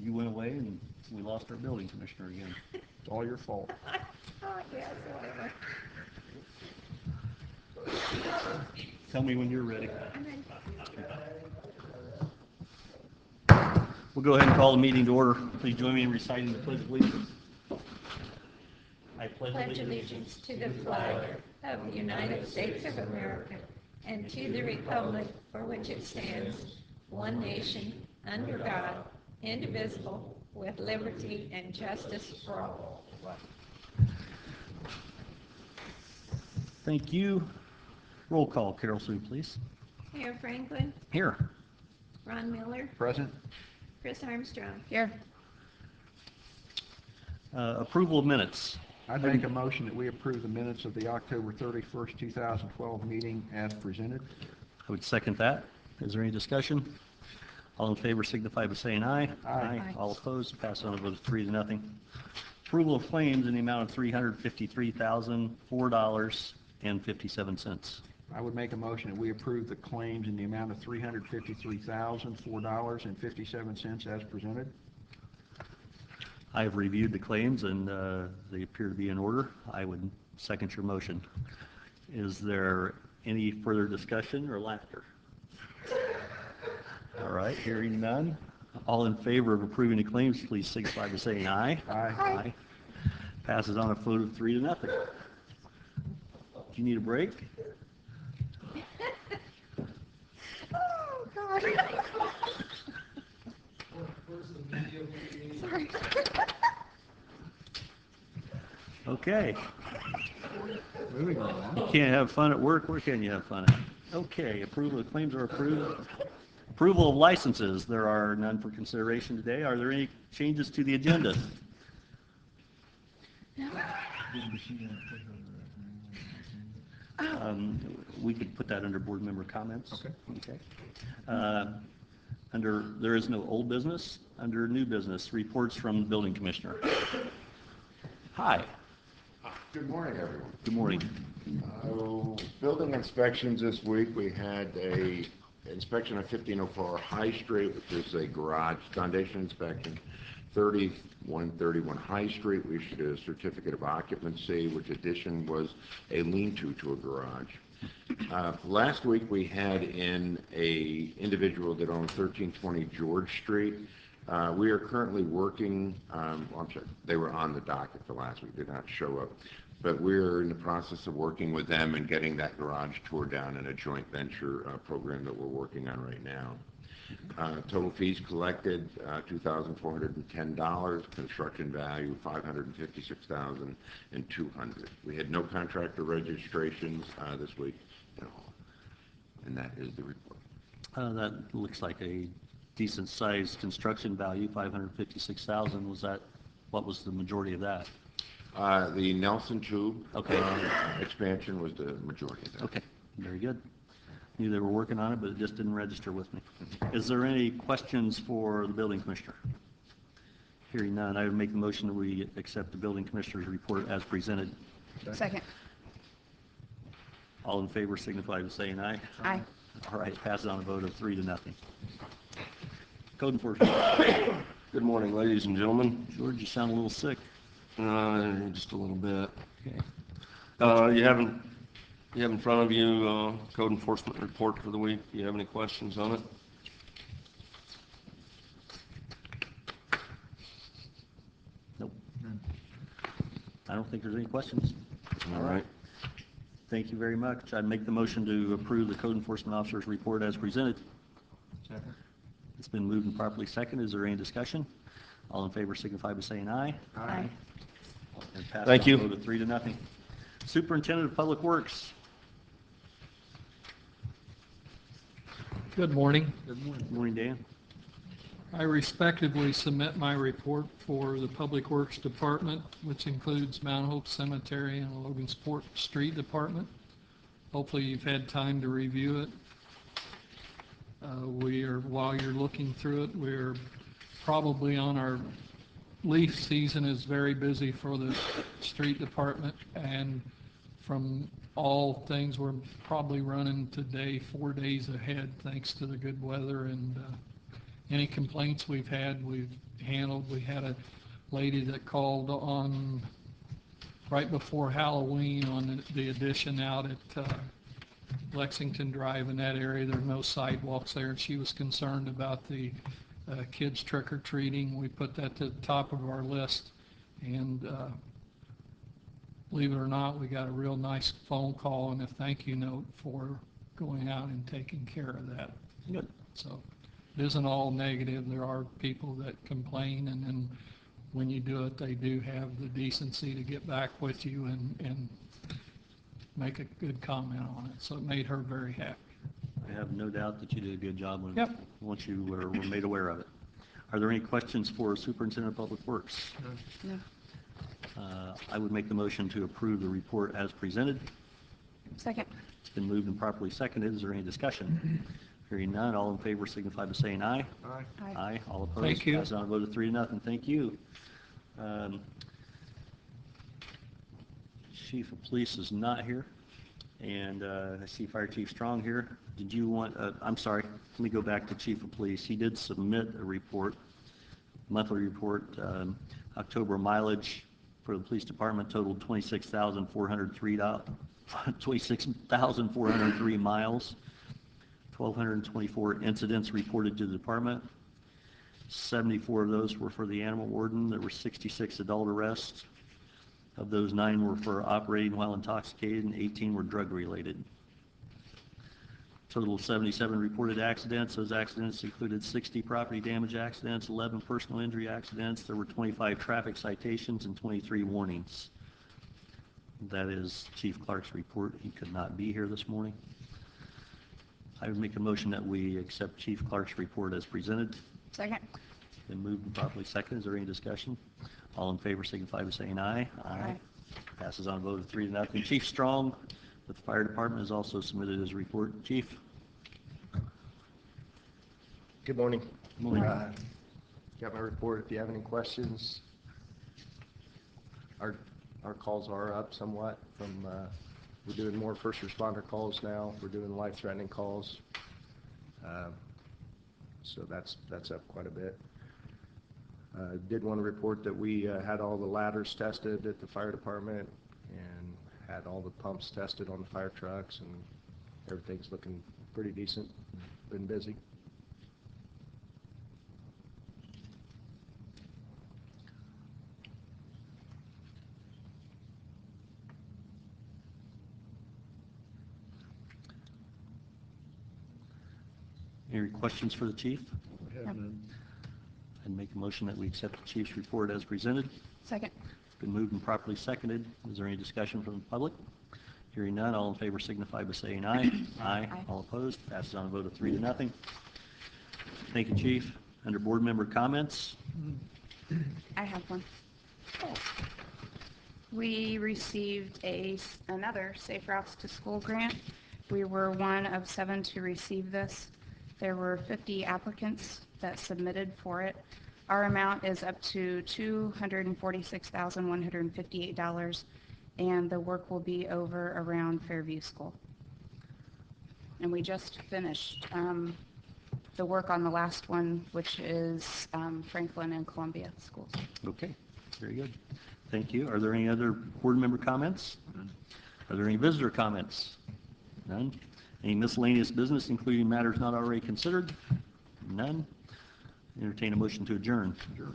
you went away and we lost our building commissioner again. It's all your fault. Oh, yes, whatever. Tell me when you're ready. I'm ready. We'll go ahead and call the meeting to order. Please join me in reciting the Pledge of Allegiance. I Pledge allegiance to the flag of the United States of America and to the republic for which it stands, one nation, under God, indivisible, with liberty and justice for all. Thank you. Roll call, Carol Sue, please. Mayor Franklin, Here. Ron Miller, Present. Chris Armstrong. Here. Approval of minutes. I'd make a motion that we approve the minutes of the October 31st, 2012 meeting as presented. I would second that. Is there any discussion? All in favor signify by saying aye. Aye. All opposed, pass on a vote of 3-0. Approval of claims in the amount of $353,004.57. I would make a motion that we approve the claims in the amount of $353,004.57 as presented. I have reviewed the claims and they appear to be in order. I would second your motion. Is there any further discussion or laughter? All right, hearing none. All in favor of approving the claims, please signify by saying aye. Aye. Aye. Passes on a vote of 3-0. Do you need a break? Oh, God. Sorry. Okay. Moving on. You can't have fun at work. Where can you have fun at? Okay, approval of claims are approved. Approval of licenses. There are none for consideration today. Are there any changes to the agenda? We could put that under board member comments. Okay. There is no old business. Under new business, reports from the building commissioner. Hi. Good morning, everyone. Good morning. Building inspections this week. We had a inspection of 1504 High Street, which is a garage foundation inspection. 3131 High Street, we issued a certificate of occupancy, which addition was a lean-to to a garage. Last week we had in a individual that owned 1320 George Street. We are currently working, I'm sorry, they were on the docket for last week, did not show up. But we're in the process of working with them and getting that garage tore down in a joint venture program that we're working on right now. Total fees collected, $2,410. Construction value, $556,200. We had no contractor registrations this week at all. And that is the report. That looks like a decent sized construction value, $556,000. Was that, what was the majority of that? The Nelson Tube Okay. Expansion was the majority of that. Okay, very good. Knew they were working on it, but it just didn't register with me. Is there any questions for the building commissioner? Hearing none, I would make the motion that we accept the building commissioner's report as presented. Second. All in favor signify by saying aye. Aye. All right, pass it on a vote of 3-0. Code enforcement. Good morning, ladies and gentlemen. George, you sound a little sick. Just a little bit. Okay. You have in front of you code enforcement report for the week. Do you have any questions on it? Nope. I don't think there's any questions. All right. Thank you very much. I'd make the motion to approve the code enforcement officer's report as presented. Second. It's been moved and properly seconded. Is there any discussion? All in favor signify by saying aye. Aye. And pass Thank the you. vote of 3-0. Superintendent of Public Works. Good morning. Good morning. Good morning, Dan. I respectively submit my report for the Public Works Department, which includes Mount Hope Cemetery and Logansport Street Department. Hopefully you've had time to review it. While you're looking through it, we're probably on our leaf season is very busy for the street department, and from all things, we're probably running today 4 days ahead thanks to the good weather, and any complaints we've had, we've handled. We had a lady that called on right before Halloween on the addition out at Lexington Drive in that area. There are no sidewalks there, and she was concerned about the kids trick-or-treating. We put that to the top of our list, and believe it or not, we got a real nice phone call and a thank you note for going out and taking care of that. Good. So it isn't all negative. There are people that complain, and then when you do it, they do have the decency to get back with you and make a good comment on it. So it made her very happy. I have no doubt that you did a good job Yep. once you were made aware of it. Are there any questions for Superintendent of Public Works? No. I would make the motion to approve the report as presented. Second. It's been moved and properly seconded. Is there any discussion? Hearing none, all in favor signify by saying aye. Aye. Aye. Aye. All opposed? Thank you. Passes on a vote of 3-0. Thank you. Chief of Police is not here, and I see Fire Chief Strong here. Did you want, I'm sorry, let me go back to Chief of Police. He did submit a report, monthly report. October mileage for the police department totaled 26,403 miles, 1,224 incidents reported to the department. 74 of those were for the animal warden. There were 66 adult arrests. Of those, 9 were for operating while intoxicated and 18 were drug related. Total of 77 reported accidents. Those accidents included 60 property damage accidents, 11 personal injury accidents. There were 25 traffic citations and 23 warnings. That is Chief Clark's report. He could not be here this morning. I would make a motion that we accept Chief Clark's report as presented. Second. Been moved and properly seconded. Is there any discussion? All in favor signify by saying aye. Aye. Passes on a vote of 3-0. Chief Strong with the fire department has also submitted his report. Chief? Good morning. Morning. Got my report. If you have any questions, our calls are up somewhat from, we're doing more first responder calls now. We're doing life-threatening calls. So that's up quite a bit. Did want to report that we had all the ladders tested at the fire department and had all the pumps tested on the fire trucks, and everything's looking pretty decent. Been busy. Any questions for the chief? No. I'd make a motion that we accept the chief's report as presented. Second. It's been moved and properly seconded. Is there any discussion from the public? Hearing none, all in favor signify by saying aye. Aye. Aye. All opposed? Passes on a vote of 3-0. Thank you, Chief. Under board member comments? I have one. We received another Safe Routes to School grant. We were one of 7 to receive this. There were 50 applicants that submitted for it. Our amount is up to $246,158, and the work will be over around Fairview School. And we just finished the work on the last one, which is Franklin and Columbia schools. Okay, very good. Thank you. Are there any other board member comments? Are there any visitor comments? None. Any miscellaneous business, including matters not already considered? None. Entertain a motion to adjourn.